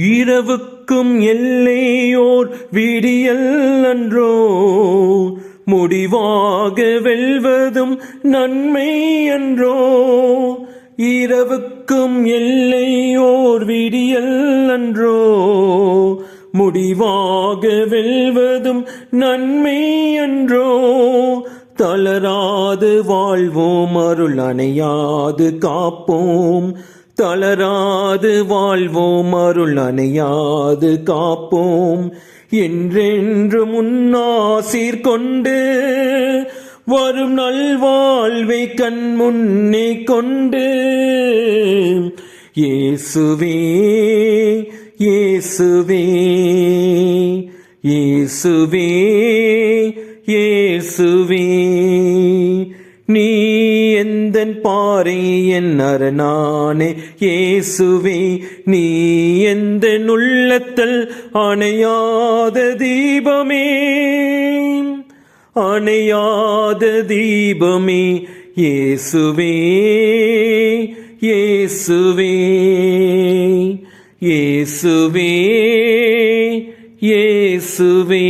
இரவுக்கும் எல்லையோர் விடியல் அன்றோ, முடிவாக வெல்வதும் நன்மை அன்றோ. இரவுக்கும் எல்லையோர் விடியல் அன்றோ, முடிவாக வெல்வதும் நன்மை அன்றோ. தளராது வாழ்வோம், அருள் அணையாது காப்போம். தளராது வாழ்வோம், அருள் அணையாது காப்போம். என்றென்று முன்னாசீர் கொண்டு வரும் நல்வாழ்வை கண் முன்னே கொண்டு, இயேசுவே இயேசுவே இயேசுவே இயேசுவே, நீ எந்தன் பாறை என் அரணானே. இயேசுவே, நீ எந்தன் உள்ளத்தில் அணையாத தீபமே, அணையாத தீபமே. இயேசுவே இயேசுவே இயேசுவே இயேசுவே.